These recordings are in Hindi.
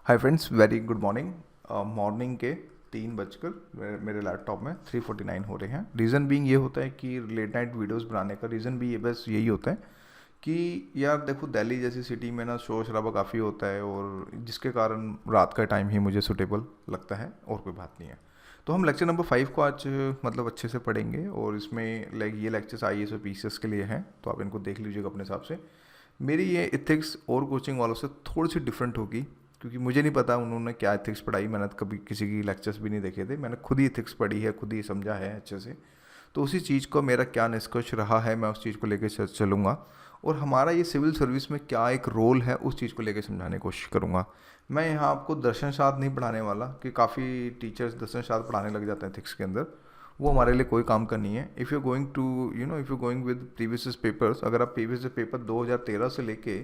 Hi friends, very good morning. Morning के 3 बजकर मेरे लैपटॉप में 3:49 हो रहे हैं। रीज़न बीइंग ये होता है कि लेट नाइट वीडियोस बनाने का रीज़न भी ये बस यही होता है कि यार देखो, दिल्ली जैसी सिटी में ना शोर शराबा काफ़ी होता है, और जिसके कारण रात का टाइम ही मुझे सूटेबल लगता है, और कोई बात नहीं है। तो हम लेक्चर नंबर 5 को आज मतलब अच्छे से पढ़ेंगे, और इसमें लाइक ये लेक्चर्स IAS और PCS के लिए हैं, तो आप इनको देख लीजिएगा अपने हिसाब से। मेरी ये इथिक्स और कोचिंग वालों से थोड़ी सी डिफरेंट होगी, क्योंकि मुझे नहीं पता उन्होंने क्या इथिक्स पढ़ाई। मैंने तो कभी किसी की लेक्चर्स भी नहीं देखे थे, मैंने खुद ही इथिक्स पढ़ी है, खुद ही समझा है अच्छे से। तो उसी चीज़ को मेरा क्या निष्कर्ष रहा है, मैं उस चीज़ को लेकर चलूँगा, और हमारा ये सिविल सर्विस में क्या एक रोल है उस चीज़ को लेकर समझाने की कोशिश करूँगा। मैं यहाँ आपको दर्शन शास्त्र नहीं पढ़ाने वाला, कि काफ़ी टीचर्स दर्शन शास्त्र पढ़ाने लग जाते हैं इथिक्स के अंदर। वो हमारे लिए कोई काम का नहीं है। If you going to if you going with previous papers, अगर आप प्रीवियस पेपर 2013 से लेके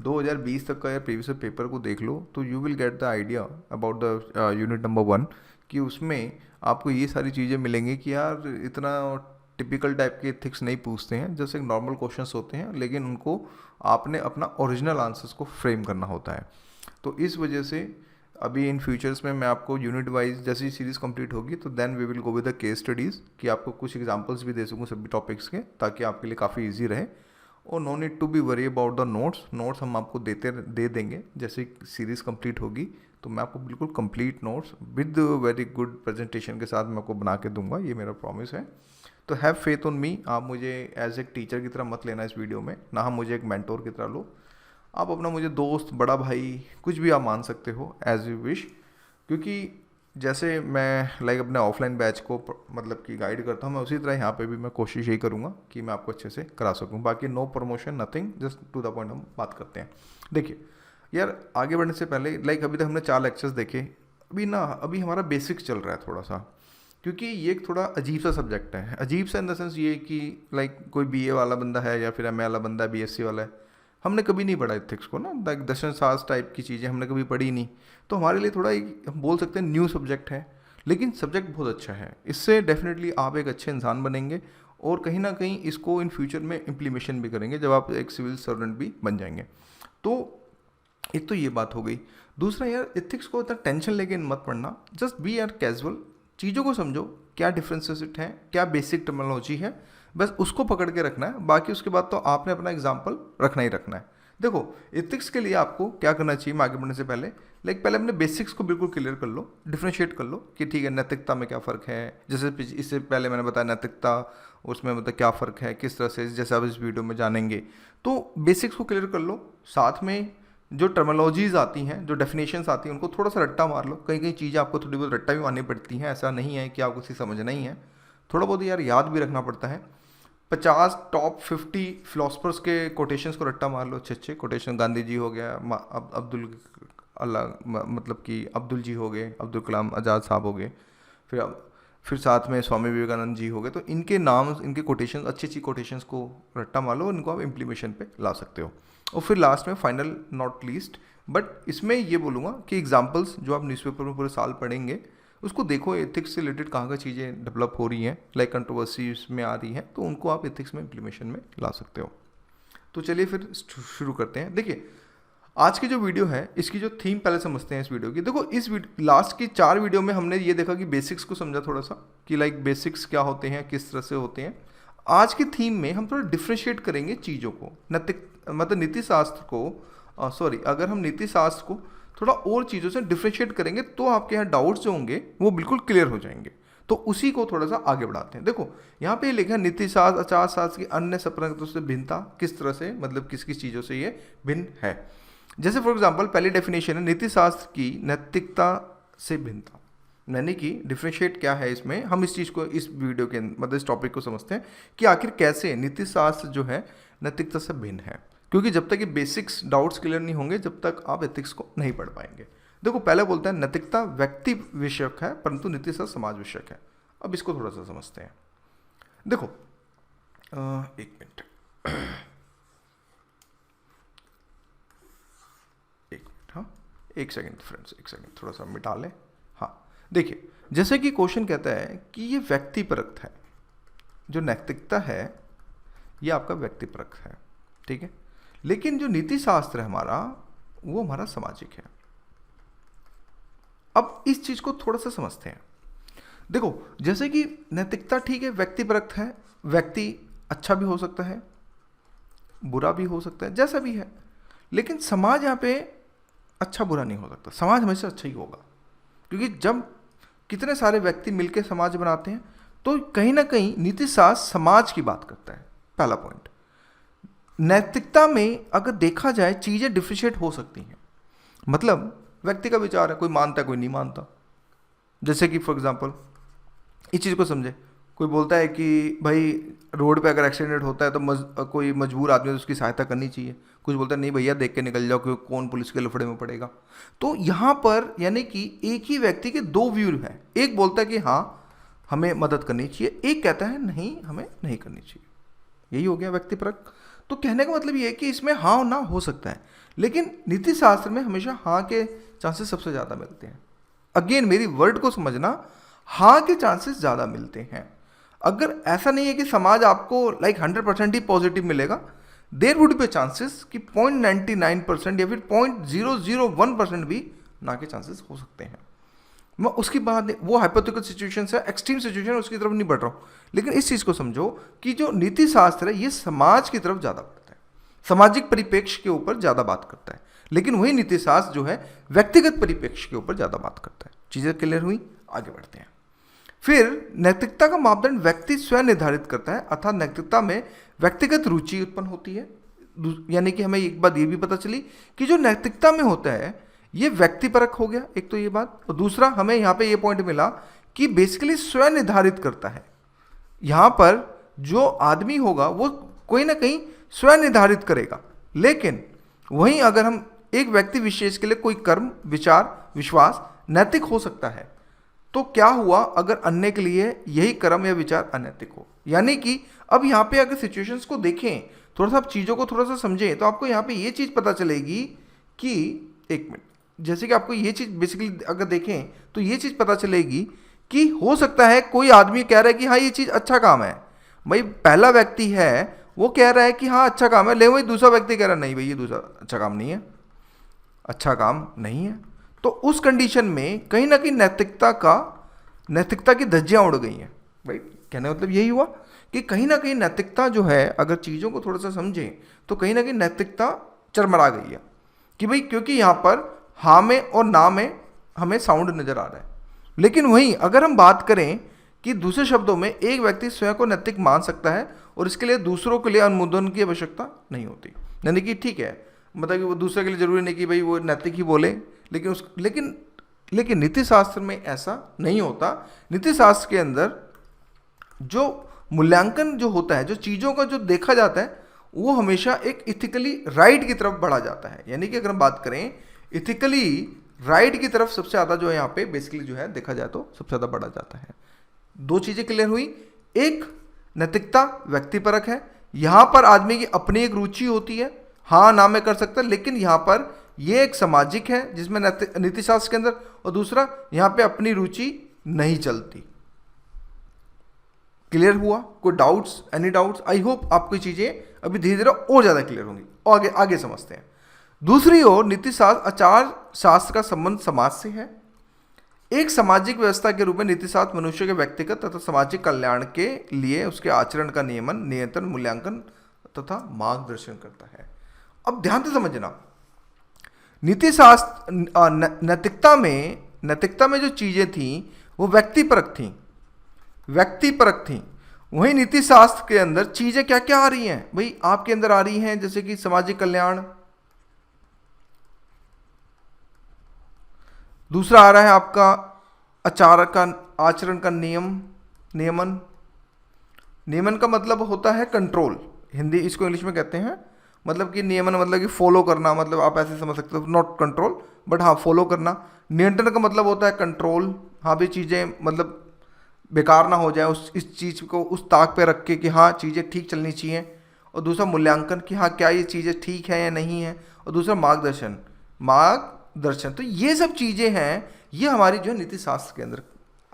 2020 तक का या प्रीवियस पेपर को देख लो, तो you will get the idea about the unit number 1, कि उसमें आपको ये सारी चीज़ें मिलेंगी कि यार इतना टिपिकल टाइप के एथिक्स नहीं पूछते हैं, जैसे नॉर्मल क्वेश्चंस होते हैं, लेकिन उनको आपने अपना ओरिजिनल आंसर्स को फ्रेम करना होता है। तो इस वजह से अभी इन फ्यूचर्स में मैं आपको यूनिट वाइज जैसी सीरीज़ कंप्लीट होगी, तो then we will go with the case studies, कि आपको कुछ एग्जांपल्स भी दे सकूँ सभी टॉपिक्स के, ताकि आपके लिए काफ़ी इजी रहे। और no need to be worry about the notes हम आपको दे देंगे। जैसे सीरीज़ कंप्लीट होगी तो मैं आपको बिल्कुल complete notes with very good presentation के साथ मैं आपको बना के दूंगा, ये मेरा प्रॉमिस है। तो हैव फेथ ऑन मी। आप मुझे एज एक टीचर की तरह मत लेना इस वीडियो में, ना हम मुझे एक मेंटोर की तरह लो। आप अपना मुझे दोस्त, बड़ा भाई, कुछ भी आप मान सकते हो, एज यू विश। क्योंकि जैसे मैं लाइक अपने ऑफलाइन बैच को मतलब कि गाइड करता हूँ, मैं उसी तरह यहाँ पे भी मैं कोशिश यही करूँगा कि मैं आपको अच्छे से करा सकूँ। बाकी no promotion, nothing, just to the point हम बात करते हैं। देखिए यार, आगे बढ़ने से पहले लाइक अभी तक हमने 4 लेक्चर्स देखे। अभी हमारा बेसिक्स चल रहा है थोड़ा सा, क्योंकि ये एक थोड़ा अजीब सा सब्जेक्ट है। अजीब सा इन द सेंस ये कि लाइक कोई BA वाला बंदा है या फिर MA वाला बंदा है, BSc वाला है, हमने कभी नहीं पढ़ा इथिक्स को ना, लाइक दर्शन शास्त्र टाइप की चीज़ें हमने कभी पढ़ी नहीं। तो हमारे लिए थोड़ा हम बोल सकते हैं न्यू सब्जेक्ट है, लेकिन सब्जेक्ट बहुत अच्छा है। इससे डेफिनेटली आप एक अच्छे इंसान बनेंगे, और कहीं ना कहीं इसको इन फ्यूचर में इम्प्लीमेशन भी करेंगे जब आप एक सिविल सर्वेंट भी बन जाएंगे। तो एक तो ये बात हो गई। दूसरा यार, एथिक्स को इतना टेंशन लेके मत पढ़ना, जस्ट बी यार कैजुअल। चीज़ों को समझो, क्या डिफरेंसेस हैं, क्या बेसिक टर्मिनोलॉजी है, बस उसको पकड़ के रखना है। बाकी उसके बाद तो आपने अपना एग्जाम्पल रखना ही रखना है। देखो, एथिक्स के लिए आपको क्या करना चाहिए, मैं आगे बढ़ने से पहले पहले अपने बेसिक्स को बिल्कुल क्लियर कर लो, डिफ्रेंशिएट कर लो कि ठीक है, नैतिकता में क्या फ़र्क है। जैसे इससे पहले मैंने बताया नैतिकता, उसमें मतलब क्या फ़र्क है, किस तरह से, जैसे आप इस वीडियो में जानेंगे। तो बेसिक्स को क्लियर कर लो, साथ में जो टर्मिनोलॉजीज आती हैं, जो डेफिनेशंस आती हैं, उनको थोड़ा सा रट्टा मार लो। कहीं कहीं चीज़ें आपको थोड़ी बहुत रट्टा भी मारनी पड़ती हैं, ऐसा नहीं है कि आपको उसे समझना ही है, थोड़ा बहुत यार याद भी रखना पड़ता है। 50 टॉप 50 फिलोसफर्स के कोटेशंस को रट्टा मार लो, अच्छे अच्छे कोटेशन। गांधी जी हो गया, अब्दुल मतलब कि अब्दुल जी हो गए, अब्दुल कलाम आज़ाद साहब हो गए, फिर साथ में स्वामी विवेकानंद जी हो गए। तो इनके नाम, इनके कोटेशन, अच्छी अच्छी कोटेशंस को रट्टा मार लो, और इनको आप इम्प्लीमेशन पे ला सकते हो। और फिर लास्ट में, फाइनल नॉट लीस्ट, बट इसमें ये बोलूँगा कि एग्जाम्पल्स जो आप न्यूज़पेपर में पूरे साल पढ़ेंगे, उसको देखो एथिक्स से रिलेटेड कहाँ कहाँ चीज़ें डेवलप हो रही हैं, लाइक कंट्रोवर्सीज में आ रही हैं, तो उनको आप एथिक्स में इम्प्लीमेशन में ला सकते हो। तो चलिए फिर शुरू करते हैं। देखिए, आज की जो वीडियो है, इसकी जो थीम पहले समझते हैं इस वीडियो की। देखो, इस लास्ट की 4 वीडियो में हमने ये देखा कि बेसिक्स को समझा थोड़ा सा, कि लाइक बेसिक्स क्या होते हैं, किस तरह से होते हैं। आज की थीम में हम थोड़ा डिफ्रेंशिएट करेंगे चीज़ों को, नैतिक मतलब नीति शास्त्र को, सॉरी, अगर हम नीति शास्त्र को थोड़ा और चीज़ों से डिफ्रेंशिएट करेंगे, तो आपके यहाँ डाउट्स जो होंगे वो बिल्कुल क्लियर हो जाएंगे। तो उसी को थोड़ा सा आगे बढ़ाते हैं। देखो, यहाँ पे लिखा है नीति शास्त्र आचार शास्त्र की अन्य संप्रदायों से भिन्नता, किस तरह से, मतलब किस किस चीज़ों से ये भिन्न है। जैसे फॉर एग्जांपल, पहली डेफिनेशन है नीति शास्त्र की नैतिकता से भिन्नता, यानी कि डिफ्रेंशिएट क्या है इसमें। हम इस चीज़ को, इस वीडियो के मतलब इस टॉपिक को समझते हैं कि आखिर कैसे नीति शास्त्र जो है नैतिकता से भिन्न है। क्योंकि जब तक ये बेसिक्स डाउट्स क्लियर नहीं होंगे, जब तक आप एथिक्स को नहीं पढ़ पाएंगे। देखो, पहले बोलता है नैतिकता व्यक्ति विषयक है, परंतु नीति शास्त्र समाज विषयक है। अब इसको थोड़ा सा समझते हैं। देखो, एक मिनट, हाँ, एक सेकंड फ्रेंड्स, एक सेकंड, थोड़ा सा मिटा लें। हाँ, देखिए, जैसे कि क्वेश्चन कहता है कि ये व्यक्तिपरक है, जो नैतिकता है ये आपका व्यक्तिपरक है, ठीक है। लेकिन जो नीति शास्त्र है हमारा, वो हमारा सामाजिक है। अब इस चीज को थोड़ा सा समझते हैं। देखो, जैसे कि नैतिकता ठीक है, व्यक्तिपरक है, व्यक्ति अच्छा भी हो सकता है, बुरा भी हो सकता है, जैसा भी है, लेकिन समाज यहाँ पे अच्छा बुरा नहीं हो सकता, समाज हमेशा अच्छा ही होगा। क्योंकि जब कितने सारे व्यक्ति मिलकर समाज बनाते हैं तो कहीं ना कहीं नीति शास्त्र समाज की बात करता है। पहला पॉइंट, नैतिकता में अगर देखा जाए चीजें डिफरेंशिएट हो सकती हैं। मतलब व्यक्ति का विचार है, कोई मानता है कोई नहीं मानता। जैसे कि फॉर एग्जांपल इस चीज़ को समझे, कोई बोलता है कि भाई रोड पे अगर एक्सीडेंट होता है तो कोई मजबूर आदमी है तो उसकी सहायता करनी चाहिए। कुछ बोलता है नहीं भैया देख के निकल जाओ, क्योंकि कौन पुलिस के लफड़े में पड़ेगा। तो यहाँ पर यानी कि एक ही व्यक्ति के दो व्यू हैं। एक बोलता है कि हाँ हमें मदद करनी चाहिए, एक कहता है नहीं हमें नहीं करनी चाहिए। यही हो गया व्यक्तिपरक। तो कहने का मतलब ये है कि इसमें हाँ और ना हो सकता है, लेकिन नीति शास्त्र में हमेशा हाँ के चांसेस सबसे ज़्यादा मिलते हैं। अगेन मेरी वर्ड को समझना, हाँ के चांसेस ज़्यादा मिलते हैं। अगर ऐसा नहीं है कि समाज आपको लाइक 100% ही पॉजिटिव मिलेगा, देर वुड बी चांसेस कि 0.99% या फिर 0.001% भी ना के चांसेस हो सकते हैं। मैं उसकी बात, वो हाइपोथेटिकल सिचुएशन है, एक्सट्रीम सिचुएशन, उसकी तरफ नहीं बढ़ रहा हूँ। लेकिन इस चीज़ को समझो कि जो नीति शास्त्र है ये समाज की तरफ ज़्यादा बढ़ता है, सामाजिक परिप्रेक्ष्य के ऊपर ज़्यादा बात करता है। लेकिन वही नीति शास्त्र जो है व्यक्तिगत परिप्रेक्ष्य के ऊपर ज़्यादा बात करता है। चीज़ें क्लियर हुई, आगे बढ़ते हैं। फिर नैतिकता का मापदंड व्यक्ति स्वयं निर्धारित करता है, अर्थात नैतिकता में व्यक्तिगत रुचि उत्पन्न होती है। यानी कि हमें एक बात ये भी पता चली कि जो नैतिकता में होता है ये व्यक्तिपरक हो गया, एक तो ये बात। और दूसरा हमें यहाँ पे ये पॉइंट मिला कि बेसिकली स्वयं निर्धारित करता है। यहाँ पर जो आदमी होगा वो कोई ना कहीं स्वयं निर्धारित करेगा। लेकिन वहीं अगर हम एक व्यक्ति विशेष के लिए कोई कर्म, विचार, विश्वास नैतिक हो सकता है, तो क्या हुआ अगर अन्य के लिए यही कर्म या विचार अनैतिक हो। यानी कि अब यहाँ पे अगर सिचुएशंस को देखें, थोड़ा सा आप चीज़ों को थोड़ा सा समझें, तो आपको यहाँ पे ये चीज़ पता चलेगी कि एक मिनट, जैसे कि आपको ये चीज़ बेसिकली अगर देखें तो ये चीज़ पता चलेगी कि हो सकता है कोई आदमी कह रहा है कि हाँ ये चीज़ अच्छा काम है, भाई पहला व्यक्ति है वो कह रहा है कि हाँ अच्छा काम है, लेकिन वही दूसरा व्यक्ति कह रहा है नहीं भाई ये दूसरा अच्छा काम नहीं है, अच्छा काम नहीं है। तो उस कंडीशन में कहीं ना कहीं नैतिकता की धज्जियां उड़ गई हैं। भाई कहने का मतलब यही हुआ कि कहीं ना कहीं नैतिकता जो है, अगर चीज़ों को थोड़ा सा समझें तो कहीं ना कहीं नैतिकता चरमरा गई है कि भाई क्योंकि यहाँ पर हाँ में और ना में हमें साउंड नज़र आ रहा है। लेकिन वहीं अगर हम बात करें कि दूसरे शब्दों में एक व्यक्ति स्वयं को नैतिक मान सकता है और इसके लिए दूसरों के लिए अनुमोदन की आवश्यकता नहीं होती। यानी कि ठीक है, मतलब कि वो दूसरे के लिए जरूरी नहीं कि भाई वो नैतिक ही बोले, लेकिन नीति शास्त्र में ऐसा नहीं होता। नीति शास्त्र के अंदर जो मूल्यांकन जो होता है, जो चीज़ों का जो देखा जाता है, वो हमेशा एक इथिकली राइट की तरफ बढ़ा जाता है। यानी कि अगर हम बात करें इथिकली राइट की तरफ सबसे ज़्यादा जो है यहाँ पे बेसिकली जो है देखा जाए तो सबसे ज़्यादा बढ़ा जाता है। दो चीज़ें क्लियर हुई, एक नैतिकता व्यक्तिपरक है, यहाँ पर आदमी की अपनी एक रुचि होती है, हाँ ना में कर सकता है, लेकिन यहाँ पर ये एक सामाजिक है जिसमें नीति शास्त्र के अंदर, और दूसरा यहाँ पे अपनी रुचि नहीं चलती। क्लियर हुआ? कोई doubts, any doubts? I hope आपको चीजें अभी धीरे धीरे और ज्यादा क्लियर होंगी। और आगे समझते हैं। दूसरी ओर नीति शास्त्र आचार शास्त्र का संबंध समाज से है। एक सामाजिक व्यवस्था के रूप में नीति शास्त्र मनुष्य के व्यक्तिगत तथा सामाजिक कल्याण के लिए उसके आचरण का नियमन, नियंत्रण, मूल्यांकन तथा मार्गदर्शन करता है। अब ध्यान से समझना, नीति शास्त्र नैतिकता में जो चीजें थी वो व्यक्तिपरक थी। वही नीति शास्त्र के अंदर चीजें क्या क्या आ रही हैं भाई, आपके अंदर आ रही हैं, जैसे कि सामाजिक कल्याण, दूसरा आ रहा है आपका आचरण का नियमन का मतलब होता है कंट्रोल, हिंदी इसको इंग्लिश में कहते हैं, मतलब कि नियमन मतलब कि फॉलो करना, मतलब आप ऐसे समझ सकते हो, नॉट कंट्रोल बट हाँ फॉलो करना। नियंत्रण का मतलब होता है कंट्रोल, हाँ भी चीज़ें मतलब बेकार ना हो जाए, इस चीज़ को उस ताक पे रख के कि हाँ चीज़ें ठीक चलनी चाहिए। और दूसरा मूल्यांकन कि हाँ क्या ये चीज़ें ठीक है या नहीं है। और दूसरा मार्गदर्शन। तो ये सब चीज़ें हैं, ये हमारी जो है नीति शास्त्र के अंदर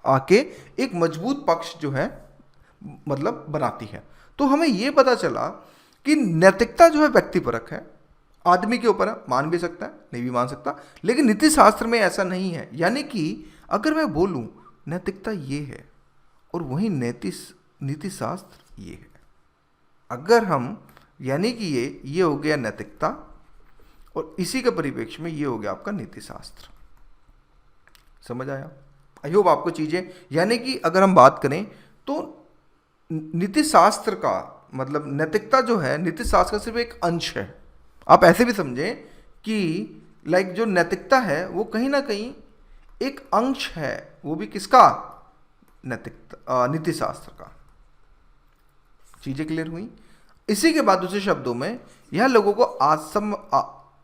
आके एक मजबूत पक्ष जो है मतलब बनाती है। तो हमें ये पता चला कि नैतिकता जो है व्यक्तिपरक है, आदमी के ऊपर है, मान भी सकता है, नहीं भी मान सकता, लेकिन नीति शास्त्र में ऐसा नहीं है। यानी कि अगर मैं बोलूं नैतिकता ये है और वही नीति शास्त्र ये है, अगर हम यानी कि ये हो गया नैतिकता और इसी के परिप्रेक्ष्य में ये हो गया आपका नीति शास्त्र। समझ आया? आई होप आपको चीजें, यानी कि अगर हम बात करें तो नीति शास्त्र का मतलब नैतिकता जो है नीति शास्त्र का सिर्फ एक अंश है। आप ऐसे भी समझें कि लाइक जो नैतिकता है वो कहीं ना कहीं एक अंश है, वो भी किसका? नैतिकता नीति शास्त्र का। चीजें क्लियर हुई? इसी के बाद दूसरे शब्दों में यह लोगों को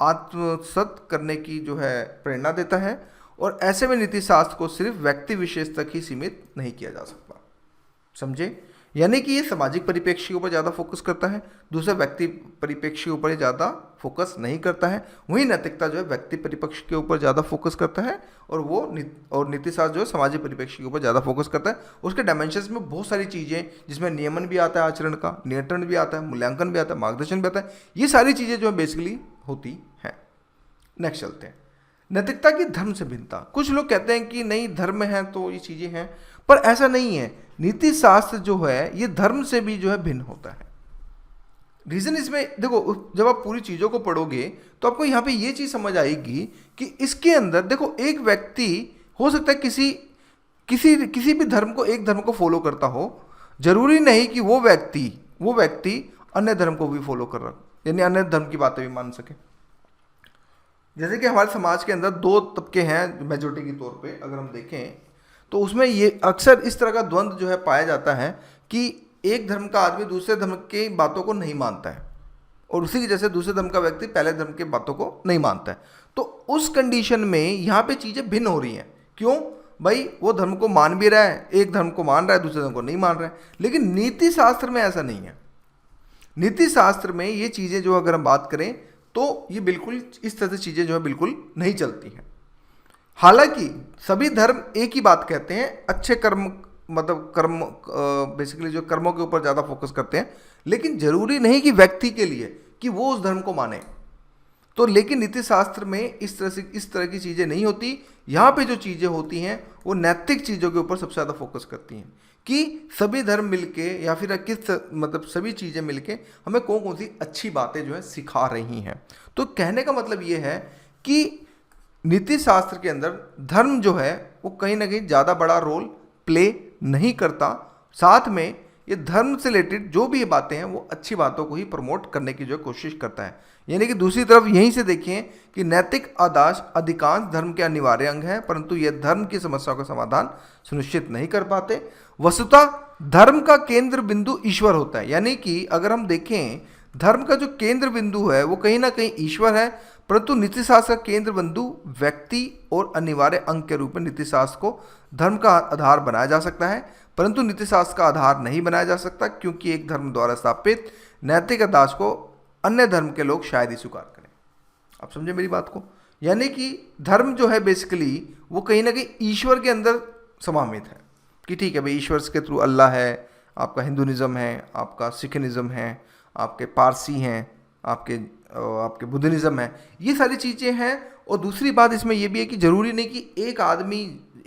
आत्मसात करने की जो है प्रेरणा देता है, और ऐसे में नीति शास्त्र को सिर्फ व्यक्ति विशेष तक ही सीमित नहीं किया जा सकता। समझे? यानी कि ये सामाजिक परिप्रेक्ष्य के ऊपर ज़्यादा फोकस करता है, दूसरे व्यक्ति परिप्रेक्ष्य के ऊपर ज़्यादा फोकस नहीं करता है। वहीं नैतिकता जो है व्यक्ति परिप्रेक्ष्य के ऊपर ज़्यादा फोकस करता है, और नीति शास्त्र जो है सामाजिक परिप्रेक्ष्य के ऊपर ज़्यादा फोकस करता है। उसके डायमेंशंस में बहुत सारी चीज़ें, जिसमें नियमन भी आता है, आचरण का नियंत्रण भी आता है, मूल्यांकन भी आता है, मार्गदर्शन भी आता है। ये सारी चीज़ें जो है बेसिकली होती हैं। नेक्स्ट चलते हैं, नैतिकता की धर्म से भिन्नता। कुछ लोग कहते हैं कि नहीं धर्म है तो ये चीज़ें हैं, पर ऐसा नहीं है। नीति शास्त्र जो है ये धर्म से भी जो है भिन्न होता है। रीजन इसमें देखो, जब आप पूरी चीज़ों को पढ़ोगे तो आपको यहाँ पे ये चीज़ समझ आएगी कि इसके अंदर देखो एक व्यक्ति हो सकता है किसी भी धर्म को, एक धर्म को फॉलो करता हो, जरूरी नहीं कि वो व्यक्ति अन्य धर्म को भी फॉलो कर रहा, यानी अन्य धर्म की बातें भी मान सके। जैसे कि हमारे समाज के अंदर दो तबके हैं मेजोरिटी के तौर पे अगर हम देखें, तो उसमें ये अक्सर इस तरह का द्वंद्व जो है पाया जाता है कि एक धर्म का आदमी दूसरे धर्म की बातों को नहीं मानता है, और उसी की जैसे दूसरे धर्म का व्यक्ति पहले धर्म के बातों को नहीं मानता है। तो उस कंडीशन में यहाँ पे चीज़ें भिन्न हो रही हैं। क्यों भाई? वो धर्म को मान भी रहा है, एक धर्म को मान रहा है, दूसरे धर्म को नहीं मान रहा है। लेकिन नीति शास्त्र में ऐसा नहीं है। नीति शास्त्र में ये चीज़ें जो अगर हम बात करें तो ये बिल्कुल इस तरह से चीज़ें जो है बिल्कुल नहीं चलती हैं। हालांकि सभी धर्म एक ही बात कहते हैं, अच्छे कर्म मतलब कर्म बेसिकली जो कर्मों के ऊपर ज़्यादा फोकस करते हैं, लेकिन जरूरी नहीं कि व्यक्ति के लिए कि वो उस धर्म को माने। तो लेकिन नीति शास्त्र में इस तरह की चीज़ें नहीं होती। यहाँ पे जो चीज़ें होती हैं वो नैतिक चीज़ों के ऊपर सबसे ज़्यादा फोकस करती हैं कि सभी धर्म मिलके या फिर सभी चीज़ें मिलके हमें कौन कौन सी अच्छी बातें जो है सिखा रही हैं। तो कहने का मतलब ये है कि नीति शास्त्र के अंदर धर्म जो है वो कहीं ना कहीं ज़्यादा बड़ा रोल प्ले नहीं करता। साथ में ये धर्म से रिलेटेड जो भी ये बातें हैं वो अच्छी बातों को ही प्रमोट करने की जो कोशिश करता है। यानी कि दूसरी तरफ यहीं से देखिए कि नैतिक आदर्श अधिकांश धर्म के अनिवार्य अंग है, परंतु यह धर्म की समस्याओं का समाधान सुनिश्चित नहीं कर पाते। वस्तुतः धर्म का केंद्र बिंदु ईश्वर होता है। यानी कि अगर हम देखें धर्म का जो केंद्र बिंदु है वो कहीं ना कहीं ईश्वर है, परंतु नीति शास्त्र का केंद्र बिंदु व्यक्ति और अनिवार्य अंग के रूप में नीति शास्त्र को धर्म का आधार बनाया जा सकता है, परंतु नीति शास्त्र का आधार नहीं बनाया जा सकता, क्योंकि एक धर्म द्वारा स्थापित नैतिक आदर्श को अन्य धर्म के लोग शायद ही स्वीकार करें। आप समझे मेरी बात को? यानी कि धर्म जो है बेसिकली वो कहीं ना कहीं ईश्वर के अंदर समाहित है कि ठीक है भाई ईश्वर के थ्रू अल्लाह है, आपका हिंदुइज्म है, आपका सिखिज्म है, आपके पारसी हैं, आपके बुद्धिज्म है, ये सारी चीज़ें हैं। और दूसरी बात इसमें यह भी है कि जरूरी नहीं कि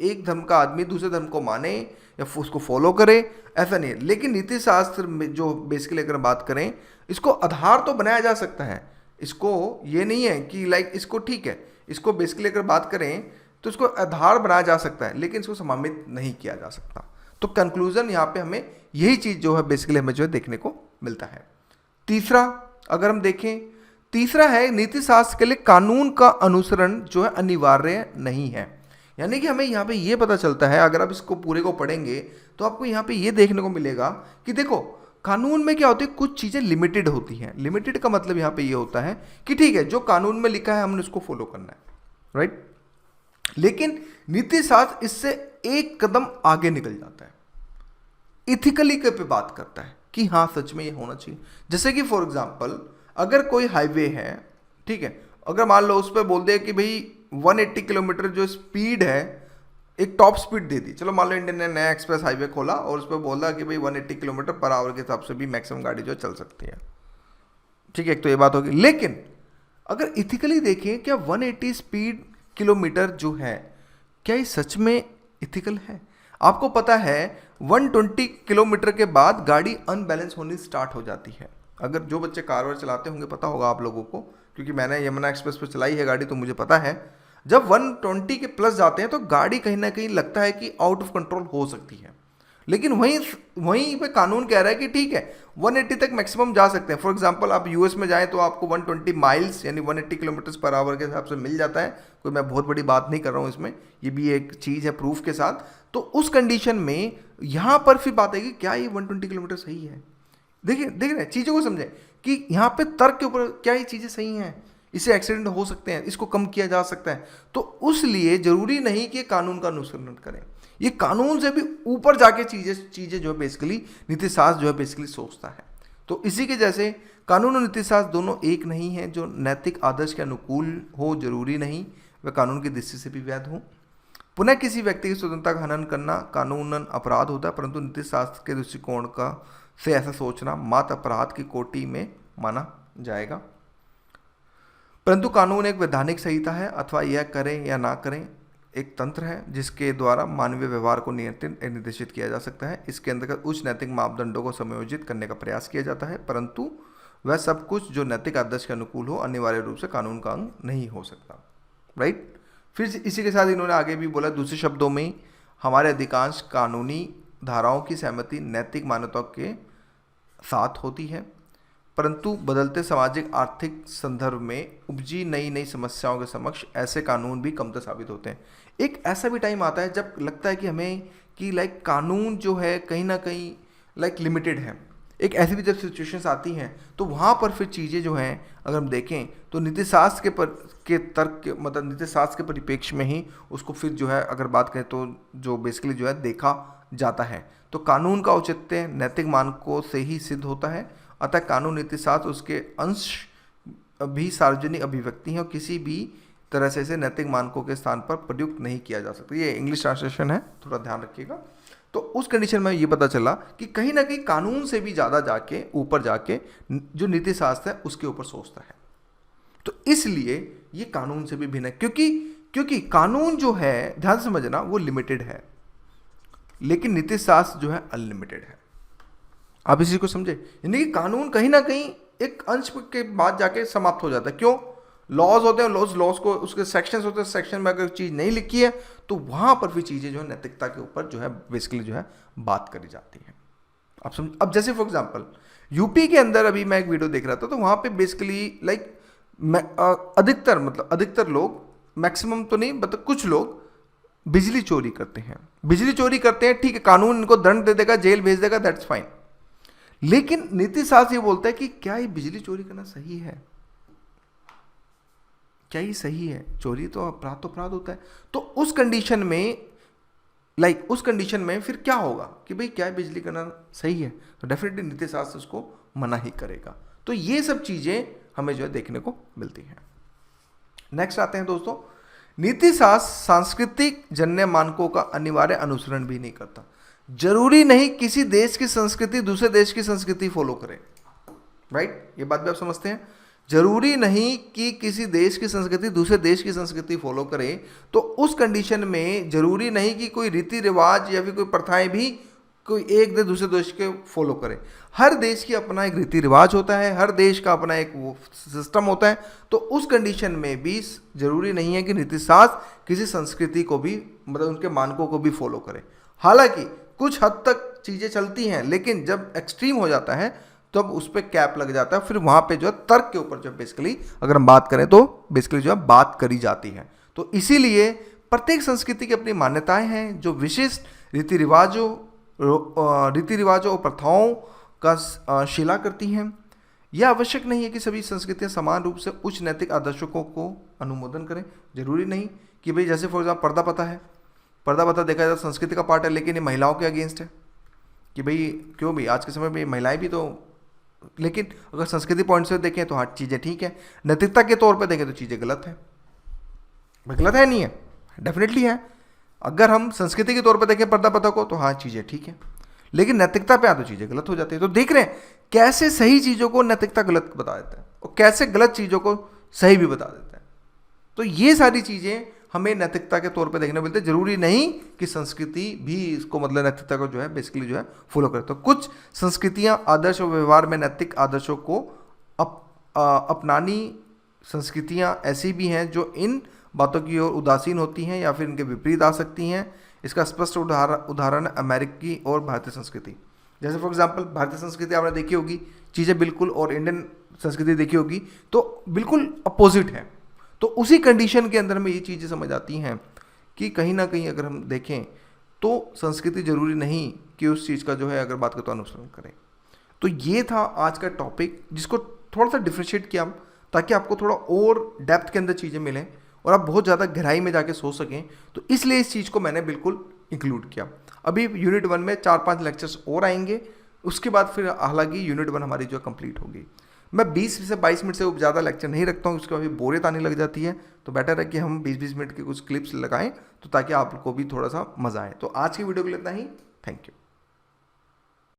एक धर्म का आदमी दूसरे धर्म को माने या उसको फॉलो करे, ऐसा नहीं है। लेकिन नीति शास्त्र में जो बेसिकली अगर बात करें, इसको आधार तो बनाया जा सकता है। इसको ये नहीं है कि लाइक इसको ठीक है, इसको बेसिकली अगर बात करें तो इसको आधार बनाया जा सकता है, लेकिन इसको समाहित नहीं किया जा सकता। तो कंक्लूजन यहाँ पे हमें यही चीज़ जो है बेसिकली हमें जो है देखने को मिलता है। तीसरा अगर हम देखें, तीसरा है नीति शास्त्र के लिए कानून का अनुसरण जो है अनिवार्य नहीं है। यानी कि हमें यहाँ पे ये पता चलता है, अगर आप इसको पूरे को पढ़ेंगे तो आपको यहाँ पे ये देखने को मिलेगा कि देखो कानून में क्या होती है, कुछ चीज़ें लिमिटेड होती हैं। लिमिटेड का मतलब यहाँ पे ये होता है कि ठीक है जो कानून में लिखा है हमने उसको फॉलो करना है, राइट। लेकिन नीति शास्त्र इससे एक कदम आगे निकल जाता है, इथिकली के पे बात करता है कि हाँ सच में ये होना चाहिए। जैसे कि फॉर एग्जांपल अगर कोई हाईवे है, ठीक है, अगर मान लो उस पर बोल दे कि भाई 180 किलोमीटर जो स्पीड है, एक टॉप स्पीड दे दी, चलो मान लो इंडियन ने नया एक्सप्रेस हाईवे खोला और उस पर बोला कि भाई 180 किलोमीटर पर आवर के हिसाब से भी मैक्सिमम गाड़ी जो चल सकती है, ठीक है, एक तो ये बात होगी। लेकिन अगर इथिकली देखें, क्या 180 स्पीड किलोमीटर जो है, क्या ये सच में इथिकल है? आपको पता है 120 किलोमीटर के बाद गाड़ी अनबैलेंस होनी स्टार्ट हो जाती है। अगर जो बच्चे कार वार चलाते होंगे पता होगा आप लोगों को, क्योंकि मैंने यमुना एक्सप्रेस पर चलाई है गाड़ी, तो मुझे पता है जब 120 के प्लस जाते हैं तो गाड़ी कहीं ना कहीं लगता है कि आउट ऑफ कंट्रोल हो सकती है। लेकिन वहीं वहीं पे कानून कह रहा है कि ठीक है 180 तक मैक्सिमम जा सकते हैं। फॉर एग्जांपल आप यूएस में जाएं तो आपको 120 माइल्स यानी 180 किलोमीटर पर आवर के हिसाब से मिल जाता है। कोई मैं बहुत बड़ी बात नहीं कर रहा हूं इसमें, ये भी एक चीज़ है प्रूफ के साथ। तो उस कंडीशन में यहाँ पर फिर बात है कि क्या ये 120 किलोमीटर सही है? देखिए देख रहे हैं, चीज़ों को समझें कि यहाँ पे तर्क के ऊपर क्या ये चीज़ें सही हैं, इससे एक्सीडेंट हो सकते हैं, इसको कम किया जा सकता है। तो उसलिए जरूरी नहीं कि कानून का अनुसरण करें, ये कानून से भी ऊपर जाके चीजें जो है बेसिकली नीति शास्त्र जो है बेसिकली सोचता है। तो इसी के जैसे कानून और नीति शास्त्र दोनों एक नहीं है। जो नैतिक आदर्श के अनुकूल हो जरूरी नहीं वह कानून की दृष्टि से भी वैध हो। पुनः किसी व्यक्ति की स्वतंत्रता का हनन करना कानूनन अपराध होता है, परंतु नीति शास्त्र के दृष्टिकोण का से ऐसा सोचना मात्र अपराध की कोटि में माना जाएगा। परंतु कानून एक वैधानिक संहिता है, अथवा यह करें या ना करें एक तंत्र है जिसके द्वारा मानवीय व्यवहार को नियंत्रित निर्देशित किया जा सकता है। इसके अंतर्गत उच्च नैतिक मापदंडों को समायोजित करने का प्रयास किया जाता है, परंतु वह सब कुछ जो नैतिक आदर्श के अनुकूल हो अनिवार्य रूप से कानून का अंग नहीं हो सकता। राइट। फिर इसी के साथ इन्होंने आगे भी बोला, दूसरे शब्दों में हमारे अधिकांश कानूनी धाराओं की सहमति नैतिक मान्यताओं के साथ होती है, परंतु बदलते सामाजिक आर्थिक संदर्भ में उपजी नई नई समस्याओं के समक्ष ऐसे कानून भी कमतर साबित होते हैं। एक ऐसा भी टाइम आता है जब लगता है कि हमें कि लाइक कानून जो है कहीं ना कहीं लाइक लिमिटेड है। एक ऐसी भी जब सिचुएशंस आती हैं तो वहाँ पर फिर चीज़ें जो हैं अगर हम देखें तो नीति शास्त्र के तर्क के मतलब नीति शास्त्र के परिप्रेक्ष्य में ही उसको फिर जो है अगर बात करें तो जो बेसिकली जो है देखा जाता है। तो कानून का औचित्य नैतिक मानकों से ही सिद्ध होता है, अतः कानून नीति शास्त्र उसके अंश भी सार्वजनिक अभिव्यक्ति है और किसी भी तरह से इसे नैतिक मानकों के स्थान पर प्रयुक्त नहीं किया जा सकता। ये इंग्लिश ट्रांसलेशन है, थोड़ा ध्यान रखिएगा। तो उस कंडीशन में ये पता चला कि कहीं ना कहीं कानून से भी ज़्यादा जाके ऊपर जाके जो नीति शास्त्र है उसके ऊपर सोचता है। तो इसलिए ये कानून से भी भिन्न है, क्योंकि कानून जो है ध्यान से समझना वो लिमिटेड है, लेकिन नीति शास्त्र जो है अनलिमिटेड है। आप इसी को समझे, यानी कि कानून कहीं ना कहीं एक अंश के बाद जाके समाप्त हो जाता है। क्यों? लॉज होते हैं, लॉज को उसके सेक्शंस होते हैं, सेक्शन में अगर चीज़ नहीं लिखी है तो वहाँ पर भी चीज़ें जो है नैतिकता के ऊपर जो है बेसिकली जो है बात करी जाती है। आप समझ। अब जैसे फॉर एग्जांपल यूपी के अंदर अभी मैं एक वीडियो देख रहा था, तो वहाँ पे बेसिकली लाइक अधिकतर लोग, मैक्सिमम तो नहीं मतलब कुछ लोग बिजली चोरी करते हैं। ठीक है, कानून इनको दंड दे देगा, जेल भेज देगा, दैट्स फाइन। लेकिन नीति शास्त्र ये बोलता है कि क्या ये बिजली चोरी करना सही है? क्या ये सही है? चोरी तो अपराध होता है। तो उस कंडीशन में फिर क्या होगा कि भाई क्या बिजली करना सही है? तो डेफिनेटली नीति शास्त्र उसको मना ही करेगा। तो ये सब चीजें हमें जो है देखने को मिलती हैं। नेक्स्ट आते हैं दोस्तों, नीति शास्त्र सांस्कृतिक जन्य मानकों का अनिवार्य अनुसरण भी नहीं करता। जरूरी नहीं किसी देश की संस्कृति दूसरे देश की संस्कृति फॉलो करे। राइट, ये बात भी आप समझते हैं। जरूरी नहीं कि किसी देश की संस्कृति दूसरे देश की संस्कृति फॉलो करे। तो उस कंडीशन में जरूरी नहीं कि कोई रीति रिवाज या फिर कोई प्रथाएं भी कोई एक देश दूसरे देश के फॉलो करे। हर देश की अपना एक रीति रिवाज होता है, हर देश का अपना एक वो सिस्टम होता है। तो उस कंडीशन में भी जरूरी नहीं है कि नीति शास्त्र किसी संस्कृति को भी मतलब उनके मानकों को भी फॉलो करे। हालांकि कुछ हद तक चीज़ें चलती हैं, लेकिन जब एक्सट्रीम हो जाता है तब उस पर कैप लग जाता है। फिर वहाँ पे जो है तर्क के ऊपर जो बेसिकली अगर हम बात करें तो बेसिकली जो है बात करी जाती है। तो इसीलिए प्रत्येक संस्कृति की अपनी मान्यताएं हैं जो विशिष्ट रीति रिवाजों और प्रथाओं का शिला करती हैं। यह आवश्यक नहीं है कि सभी संस्कृतियां समान रूप से उच्च नैतिक आदर्शों को अनुमोदन करें। जरूरी नहीं कि भाई जैसे फॉर एग्जाम्पल पर्दा पता देखा जाए संस्कृति का पार्ट है, लेकिन ये महिलाओं के अगेंस्ट है कि भाई क्यों भी आज के समय में महिलाएं भी तो। लेकिन अगर संस्कृति पॉइंट से देखें तो हाँ चीज़ें ठीक है, नैतिकता के तौर पे देखें तो चीज़ें गलत है। गलत है नहीं है? डेफिनेटली है। अगर हम संस्कृति के तौर पे देखें पर्दा प्रथा को तो हाँ चीज़ें ठीक है, लेकिन नैतिकता पे आ तो चीज़ें गलत हो जाती है। तो देख रहे हैं कैसे सही चीज़ों को नैतिकता गलत बता देता है और कैसे गलत चीज़ों को सही भी बता देते हैं। तो ये सारी चीज़ें हमें नैतिकता के तौर पे देखने मिलते हैं। जरूरी नहीं कि संस्कृति भी इसको मतलब नैतिकता को जो है बेसिकली जो है फॉलो करे। तो कुछ संस्कृतियां आदर्श और व्यवहार में नैतिक आदर्शों को अपनानी संस्कृतियां ऐसी भी हैं जो इन बातों की ओर उदासीन होती हैं या फिर इनके विपरीत आ सकती हैं। इसका स्पष्ट उदाहरण अमेरिकी और भारतीय संस्कृति। जैसे फॉर एग्जांपल भारतीय संस्कृति आपने देखी होगी चीज़ें बिल्कुल, और इंडियन संस्कृति देखी होगी तो बिल्कुल अपोजिट है। तो उसी कंडीशन के अंदर में ये चीज़ें समझ आती हैं कि कहीं ना कहीं अगर हम देखें तो संस्कृति जरूरी नहीं कि उस चीज़ का जो है अगर बात करें तो अनुसरण करें। तो ये था आज का टॉपिक, जिसको थोड़ा सा डिफ्रेंशिएट किया ताकि आपको थोड़ा और डेप्थ के अंदर चीज़ें मिलें और आप बहुत ज़्यादा गहराई में जाके सोच सकें। तो इसलिए इस चीज़ को मैंने बिल्कुल इंक्लूड किया। अभी यूनिट 1 में 4-5 लेक्चर्स और आएंगे, उसके बाद फिर हालांकि यूनिट 1 हमारी जो कंप्लीट होगी। मैं 20 से 22 मिनट से ज़्यादा लेक्चर नहीं रखता हूँ, उसके बाद बोरियत आने लग जाती है। तो बेटर है कि हम 20-20 मिनट के कुछ क्लिप्स लगाएं तो ताकि आपको भी थोड़ा सा मज़ा आए। तो आज की वीडियो के लिए इतना ही। Thank you.